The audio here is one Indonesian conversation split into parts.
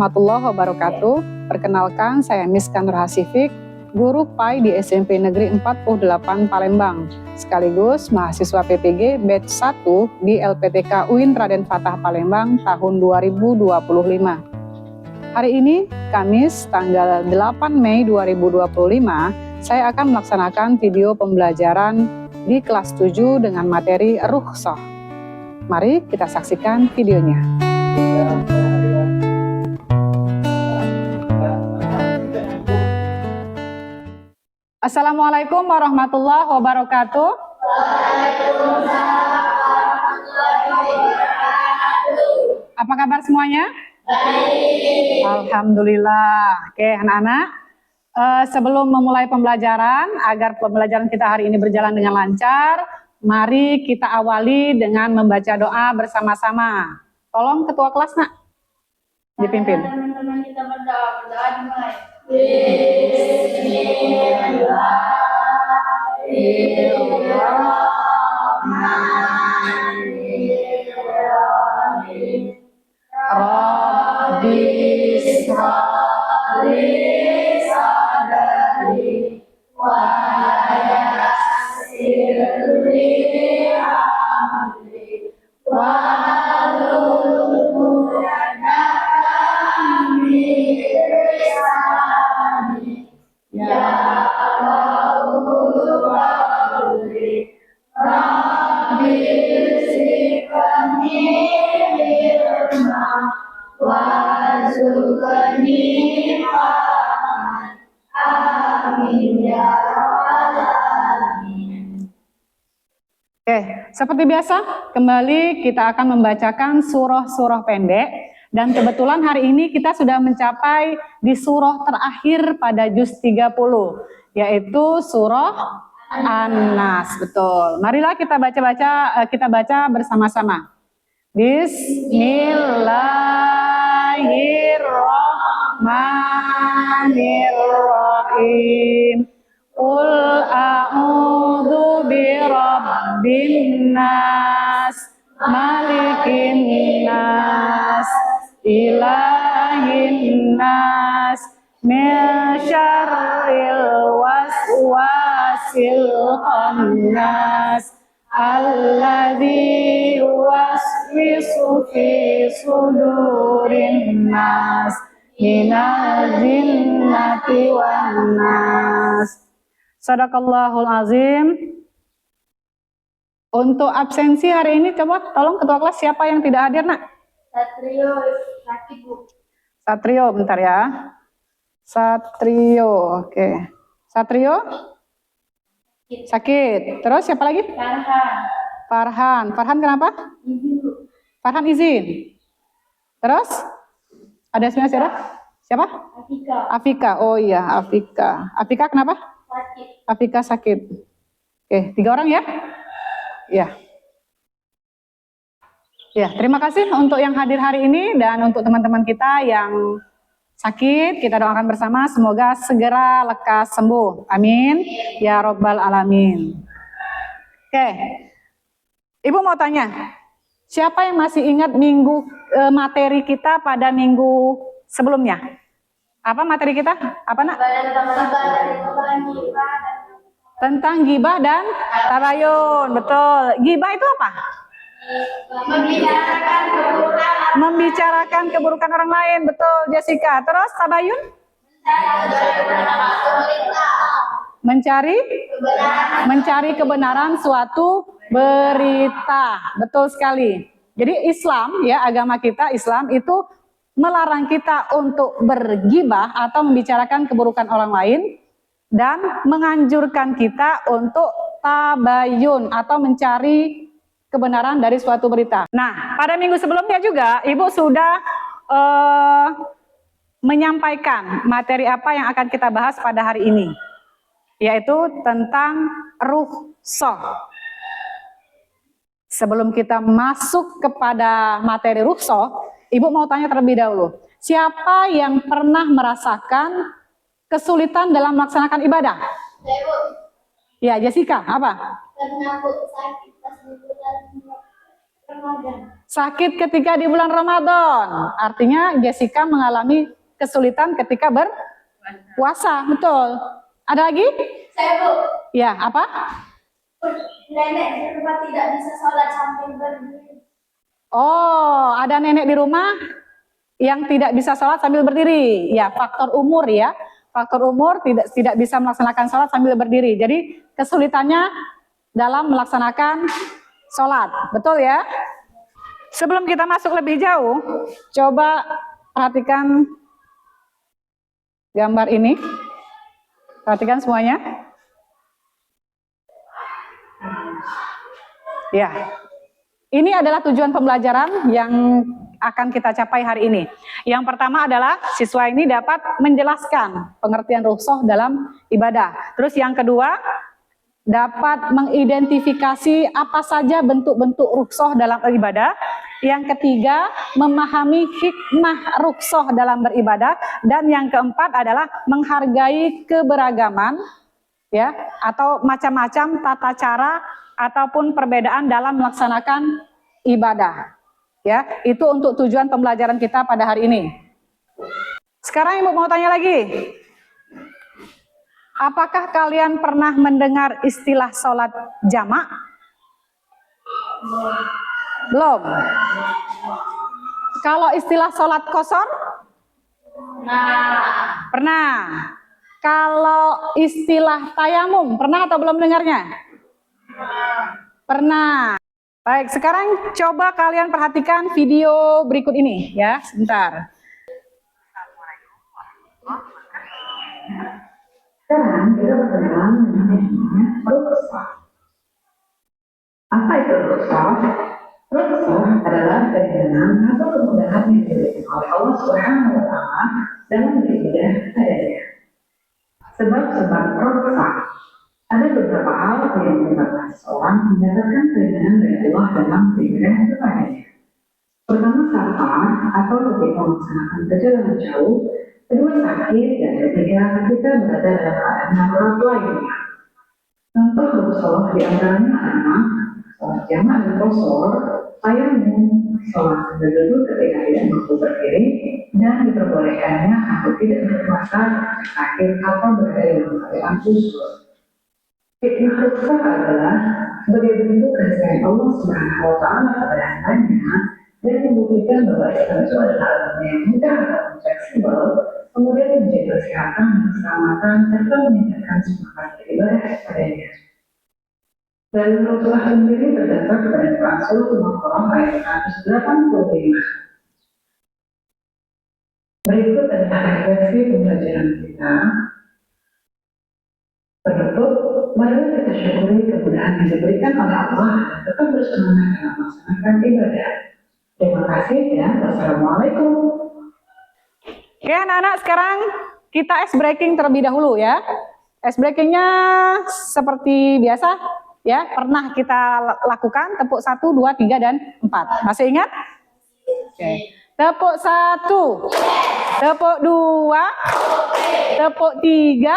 warahmatullahi wabarakatuh. Perkenalkan, saya Miska Nurhasifik, guru PAI di SMP Negeri 48 Palembang, sekaligus mahasiswa PPG batch 1 di LPTK UIN Raden Fatah Palembang tahun 2025. Hari ini, Kamis, tanggal 8 Mei 2025, saya akan melaksanakan video pembelajaran di kelas 7 dengan materi rukhsah. Mari kita saksikan videonya. Assalamualaikum warahmatullahi wabarakatuh. Apa kabar semuanya? Baik. Alhamdulillah. Oke, anak-anak. Sebelum memulai pembelajaran, agar pembelajaran kita hari ini berjalan dengan lancar, mari kita awali dengan membaca doa bersama-sama. Tolong ketua kelas, Nak, dipimpin. Teman-teman kita berdoa dimulai. Bismillahirrahmanirrahim. Rabbi isra'li sadri wa yassirli amri wa Oke, seperti biasa, kembali kita akan membacakan surah-surah pendek. Dan kebetulan hari ini kita sudah mencapai di surah terakhir pada juz 30, yaitu surah An-Nas. Betul. Marilah kita baca bersama-sama. Bismillahirrahmanirrahim. Qul a'udzu birabbin nas, malikin nas, ilahin nas, min syarril waswasil khannas, alladzi yuwaswisu fi sudurin nas, minal jinnati wan nas. Sadaqallahul azim. Untuk absensi hari ini, coba tolong ketua kelas siapa yang tidak hadir, Nak? Satrio sakit, Bu. Satrio, bentar ya. Satrio, oke. Satrio? Sakit. Terus siapa lagi? Farhan. Farhan kenapa? Izin, Bu. Farhan izin. Terus? Ada siapa? Siapa? Afika. Oh iya, Afika. Afika kenapa? Sakit. Afika sakit. Oke, 3 orang ya? Ya. Ya, terima kasih untuk yang hadir hari ini dan untuk teman-teman kita yang sakit, kita doakan bersama semoga segera lekas sembuh. Amin. Ya Rabbal Alamin. Oke. Ibu mau tanya, siapa yang masih ingat materi kita pada minggu sebelumnya? Apa materi kita? Apa, Nak? Tentang gibah dan tabayun. Betul. Gibah itu apa? Membicarakan keburukan orang lain. Betul, Jessica. Terus tabayun? Mencari kebenaran suatu berita. Betul sekali. Jadi Islam, ya, agama kita Islam itu melarang kita untuk bergibah atau membicarakan keburukan orang lain, dan menganjurkan kita untuk tabayun atau mencari kebenaran dari suatu berita. Nah, pada minggu sebelumnya juga Ibu sudah menyampaikan materi apa yang akan kita bahas pada hari ini, yaitu tentang rukhsah. Sebelum kita masuk kepada materi rukhsah, Ibu mau tanya terlebih dahulu, siapa yang pernah merasakan kesulitan dalam melaksanakan ibadah? Ya, Jessica, apa? Karena aku sakit pas bulan Ramadan. Sakit ketika di bulan Ramadan. Artinya Jessica mengalami kesulitan ketika berpuasa. Betul. Ada lagi? Saya, Bu. Ya, apa? Nenek di rumah tidak bisa sholat sambil berdiri. Oh, ada nenek di rumah yang tidak bisa sholat sambil berdiri. Ya, faktor umur ya. Faktor umur tidak bisa melaksanakan sholat sambil berdiri. Jadi kesulitannya dalam melaksanakan sholat. Betul ya? Sebelum kita masuk lebih jauh, coba perhatikan gambar ini. Perhatikan semuanya. Ya, ini adalah tujuan pembelajaran yang akan kita capai hari ini. Yang pertama adalah siswa ini dapat menjelaskan pengertian rukhsah dalam ibadah. Terus yang kedua, dapat mengidentifikasi apa saja bentuk-bentuk rukhsah dalam ibadah. Yang ketiga, memahami hikmah rukhsah dalam beribadah. Dan yang keempat adalah menghargai keberagaman ya atau macam-macam tata cara ataupun perbedaan dalam melaksanakan ibadah. Ya, itu untuk tujuan pembelajaran kita pada hari ini. Sekarang Ibu mau tanya lagi. Apakah kalian pernah mendengar istilah sholat jamak? Belum. Kalau istilah sholat qashar? Pernah. Kalau istilah tayamum, pernah atau belum dengarnya? Pernah. Baik, sekarang coba kalian perhatikan video berikut ini ya, sebentar. Sekarang kita berkenalan dengan yang namanya rukhsah. Apa itu rukhsah? Rukhsah adalah keringanan atau kemudahan yang diberikan oleh Allah Subhanahu wa Ta'ala dalam beribadah padanya. Sebab-sebab rukhsah, ada beberapa hal yang menyebabkan seseorang mendapatkan keringanan dari Allah dalam beribadah kepadanya. Pertama, safar atau ketika melaksanakan perjalanan jauh. Kedua, sakit, dan ketiga, kita berada dalam keadaan darurat lainnya. Contoh rukhsah di antaranya adalah sholat jamak dan qashar, tayamum, sholat sambil duduk ketika tidak mampu berdiri, dan diperbolehkannya untuk tidak berpuasa, sakit, atau berada dalam keadaan khusyuk. Hikmah rukhsah adalah sebagai bentuk kasih sayang Allah Subhanahu wa Ta'ala kepada hambanya dan membuktikan bahwa Islam itu adalah agama yang mudah dan fleksibel, kemudian menjaga kesehatan dan keselamatan serta meningkatkan semangat beribadah kepadanya. Dalil Rasulullah sendiri berdasar kepada Quran Surah Al-Baqarah ayat 185. Berikut adalah refleksi pembelajaran kita. Penutup, mari kita syukuri kemudahan yang diberikan oleh Allah dan tetap bersemangat dalam melaksanakan ibadah. Terima kasih dan wassalamualaikum. Oke anak-anak, sekarang kita ice breaking terlebih dahulu ya. Ice breakingnya seperti biasa ya, pernah kita lakukan tepuk 1, 2, 3, dan 4. Masih ingat? Oke. Tepuk 1, tepuk 2, tepuk 3,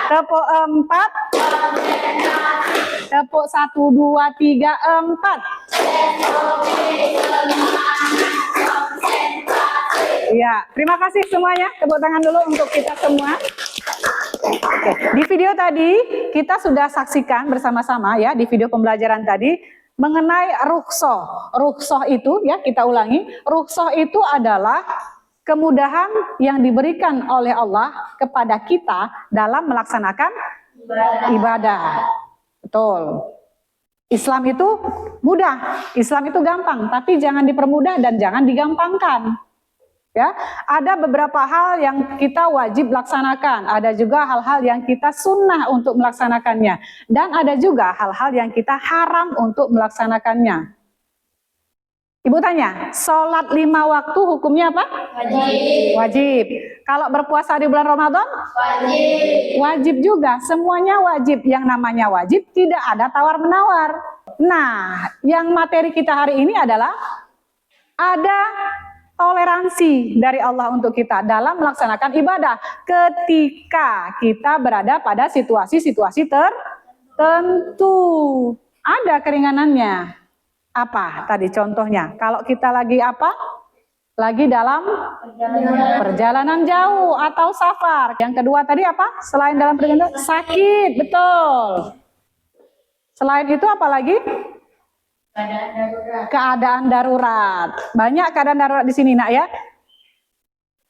tepuk 4, tepuk 1, 2, 3, 4. Ya, terima kasih semuanya. Tepuk tangan dulu untuk kita semua. Oke, di video tadi kita sudah saksikan bersama-sama ya, di video pembelajaran tadi mengenai rukhsah. Rukhsah itu ya, kita ulangi, rukhsah itu adalah kemudahan yang diberikan oleh Allah kepada kita dalam melaksanakan ibadah. Betul. Islam itu mudah, Islam itu gampang, tapi jangan dipermudah dan jangan digampangkan. Ya, ada beberapa hal yang kita wajib laksanakan, ada juga hal-hal yang kita sunnah untuk melaksanakannya, dan ada juga hal-hal yang kita haram untuk melaksanakannya. Ibu tanya, sholat 5 waktu hukumnya apa? Wajib. Wajib. Kalau berpuasa di bulan Ramadan? Wajib. Wajib juga, semuanya wajib. Yang namanya wajib tidak ada tawar-menawar. Nah, yang materi kita hari ini adalah ada toleransi dari Allah untuk kita dalam melaksanakan ibadah ketika kita berada pada situasi-situasi tertentu. Ada keringanannya. Apa tadi contohnya? Kalau kita lagi apa? Lagi dalam perjalanan jauh atau safar. Yang kedua tadi apa? Selain dalam perjalanan sakit, betul. Selain itu apa lagi? Keadaan darurat. Banyak keadaan darurat di sini, Nak ya.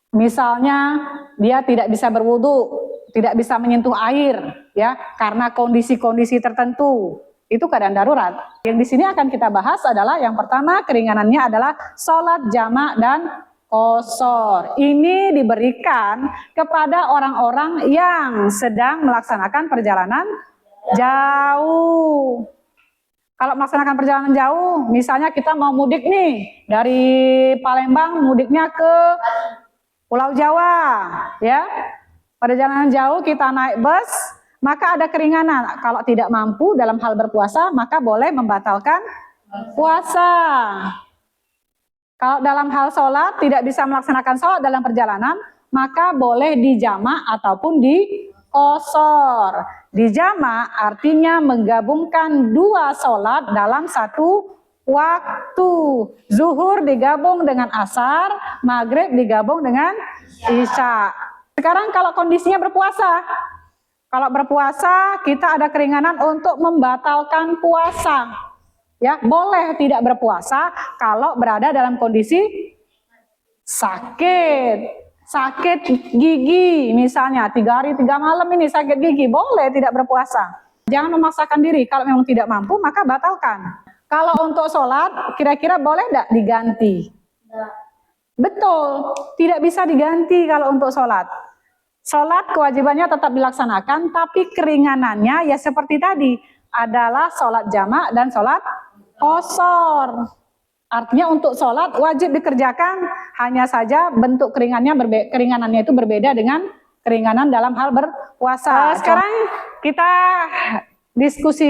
Misalnya dia tidak bisa berwudu, tidak bisa menyentuh air, ya, karena kondisi-kondisi tertentu. Itu keadaan darurat. Yang di sini akan kita bahas adalah yang pertama keringanannya adalah sholat jamak dan qashar. Ini diberikan kepada orang-orang yang sedang melaksanakan perjalanan jauh. Kalau melaksanakan perjalanan jauh, misalnya kita mau mudik nih dari Palembang, mudiknya ke Pulau Jawa, ya. Perjalanan jauh kita naik bus, maka ada keringanan. Kalau tidak mampu dalam hal berpuasa, maka boleh membatalkan puasa. Kalau dalam hal sholat tidak bisa melaksanakan sholat dalam perjalanan, maka boleh dijamak ataupun di qashar. Dijamak artinya menggabungkan dua sholat dalam satu waktu. Zuhur digabung dengan asar, maghrib digabung dengan isya. Sekarang kalau kondisinya berpuasa, kalau berpuasa kita ada keringanan untuk membatalkan puasa. Ya, boleh tidak berpuasa kalau berada dalam kondisi sakit. Sakit gigi misalnya 3 hari 3 malam ini sakit gigi, boleh tidak berpuasa. Jangan memaksakan diri, kalau memang tidak mampu maka batalkan. Kalau untuk sholat kira-kira boleh tidak diganti? Betul, tidak bisa diganti kalau untuk sholat. Sholat kewajibannya tetap dilaksanakan, tapi keringanannya ya seperti tadi, adalah sholat jamak dan sholat qashar. Artinya untuk sholat wajib dikerjakan, hanya saja bentuk keringanannya itu berbeda dengan keringanan dalam hal berpuasa. Sekarang kita diskusi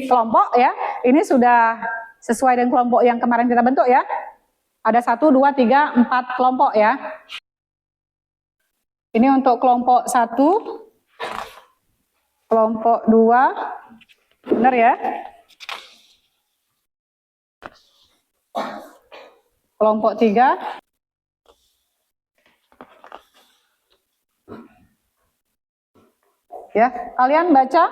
kelompok ya. Ini sudah sesuai dengan kelompok yang kemarin kita bentuk ya. Ada 1, 2, 3, 4 kelompok ya. Ini untuk kelompok 1, kelompok 2, benar ya? Kelompok 3. Ya, kalian baca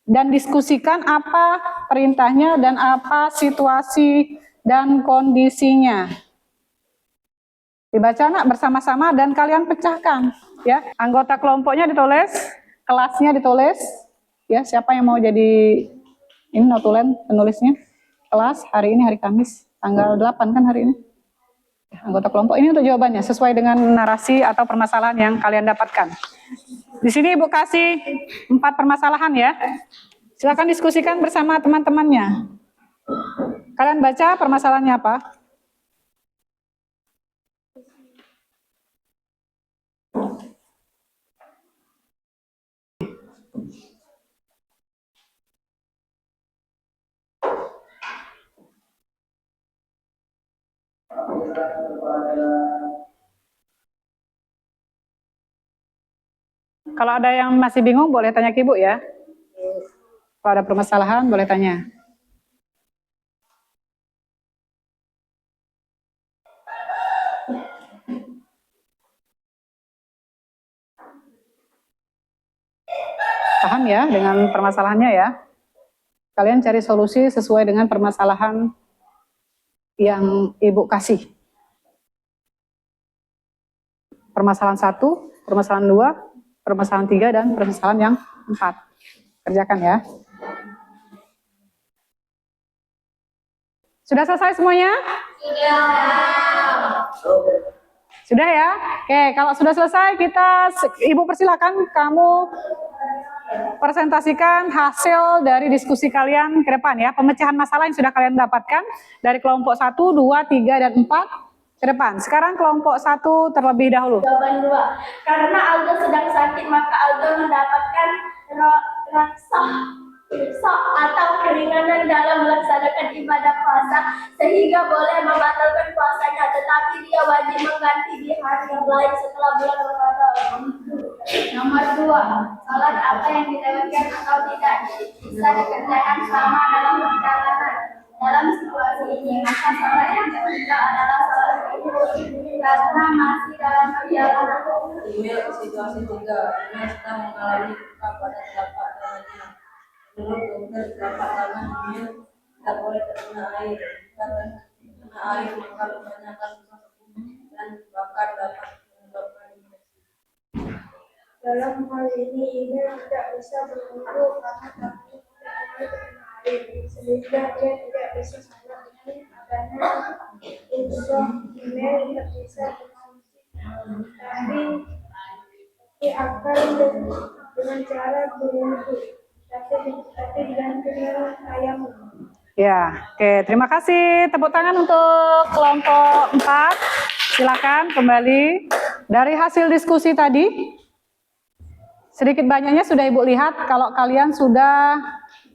dan diskusikan apa perintahnya dan apa situasi dan kondisinya. Dibaca nak bersama-sama dan kalian pecahkan ya. Anggota kelompoknya ditulis, kelasnya ditulis. Ya, siapa yang mau jadi ini notulen penulisnya? Kelas hari ini hari Kamis. Tanggal 8 kan hari ini. Anggota kelompok ini untuk jawabannya sesuai dengan narasi atau permasalahan yang kalian dapatkan. Di sini Ibu kasih 4 permasalahan ya. Silakan diskusikan bersama teman-temannya. Kalian baca permasalahannya apa? Kalau ada yang masih bingung boleh tanya ke Ibu ya. Kalau ada permasalahan boleh tanya. Paham ya dengan permasalahannya ya? Kalian cari solusi sesuai dengan permasalahan yang Ibu kasih. Permasalahan 1, permasalahan 2, permasalahan 3, dan permasalahan yang 4. Kerjakan ya. Sudah selesai semuanya? Sudah ya? Oke, kalau sudah selesai Ibu persilakan kamu presentasikan hasil dari diskusi kalian ke depan ya. Pemecahan masalah yang sudah kalian dapatkan dari kelompok 1, 2, 3, dan 4 ke depan. Sekarang kelompok 1 terlebih dahulu. Jawaban 2. Karena Aldo sedang sakit, maka Aldo mendapatkan raksa atau keringanan dalam melaksanakan ibadah puasa, sehingga boleh membatalkan puasanya, tetapi dia wajib mengganti di hari yang lain setelah bulan Ramadan. Nomor 2. Salat apa yang dilewatkan atau tidak bisa dikerjakan selama dalam perjalanan. Dalam situasi situasi ini, maka sholat yang ketiga adalah sholat zuhur karena masih dalam perjalanan. Email situasi 3, email sedang mengalami luka pada telapak tangannya. Menurut dokter, telapak tangan email tidak boleh terkena air. Jika terkena air, maka lukanya akan bisa sembuh dan bahkan dapat menyebabkan infeksi. Dalam hal ini, email tidak bisa berwudu karena tangannya tidak boleh terkena air, sehingga dia tidak bisa sholat dengan adanya unsur email tidak bisa berfungsi. Tapi akan dengan cara berwudu, tapi diganti dengan tayamum. Ya, oke. Terima kasih. Tepuk tangan untuk kelompok 4. Silakan kembali. Dari hasil diskusi tadi, sedikit banyaknya sudah Ibu lihat kalau kalian sudah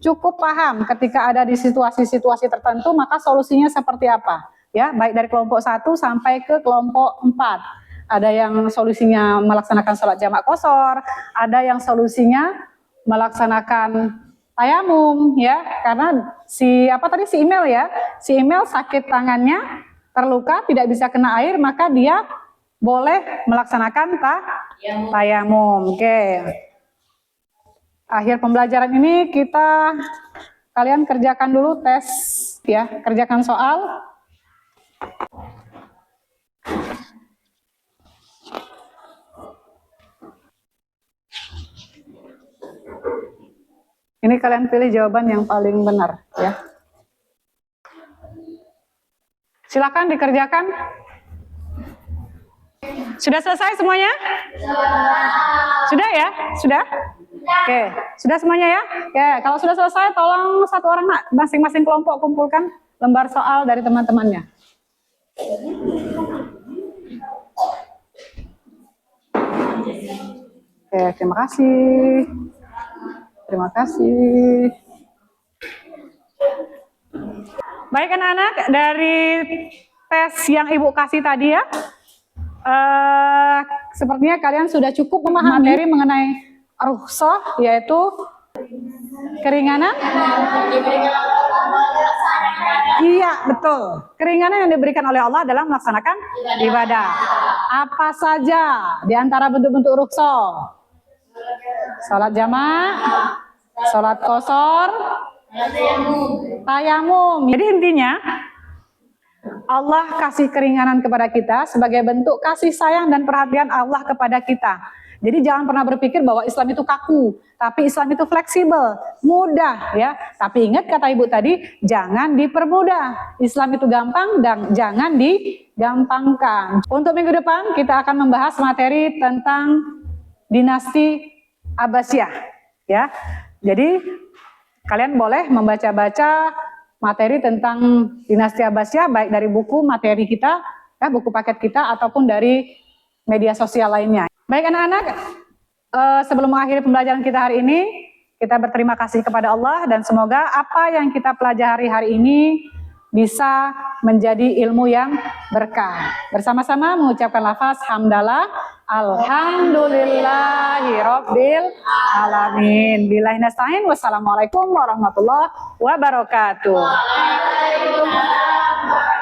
cukup paham ketika ada di situasi-situasi tertentu, maka solusinya seperti apa. Ya, baik dari kelompok 1 sampai ke kelompok 4. Ada yang solusinya melaksanakan sholat jamak qashar, ada yang solusinya melaksanakan tayamum, ya, karena si email ya, si email sakit tangannya, terluka, tidak bisa kena air, maka dia boleh melaksanakan tayamum. Oke. Akhir pembelajaran ini kalian kerjakan dulu tes, ya, kerjakan soal. Ini kalian pilih jawaban yang paling benar, ya. Silakan dikerjakan. Sudah selesai semuanya? Sudah ya? Sudah? Oke, sudah semuanya ya? Oke, kalau sudah selesai tolong satu orang masing-masing kelompok kumpulkan lembar soal dari teman-temannya. Oke, terima kasih. Terima kasih. Baik anak-anak, dari tes yang Ibu kasih tadi ya, sepertinya kalian sudah cukup memahami materi mengenai rukhsah, yaitu keringanan. Iya, betul. Keringanan yang diberikan oleh Allah dalam melaksanakan ibadah. Apa saja di antara bentuk-bentuk rukhsah? Salat jamak, salat qashar, tayamum. Jadi intinya Allah kasih keringanan kepada kita sebagai bentuk kasih sayang dan perhatian Allah kepada kita. Jadi jangan pernah berpikir bahwa Islam itu kaku, tapi Islam itu fleksibel, mudah ya. Tapi ingat kata Ibu tadi, jangan dipermudah. Islam itu gampang dan jangan digampangkan. Untuk minggu depan kita akan membahas materi tentang dinasti Abbasiyah ya. Jadi kalian boleh membaca-baca materi tentang dinasti Abbasiyah baik dari buku materi kita, ya, buku paket kita ataupun dari media sosial lainnya. Baik anak-anak, sebelum mengakhiri pembelajaran kita hari ini, kita berterima kasih kepada Allah dan semoga apa yang kita pelajari hari ini bisa menjadi ilmu yang berkah. Bersama-sama mengucapkan lafaz hamdalah, alhamdulillahirabbil alamin. Billahi nasta'in. Wassalamualaikum warahmatullahi wabarakatuh. Waalaikumsalam.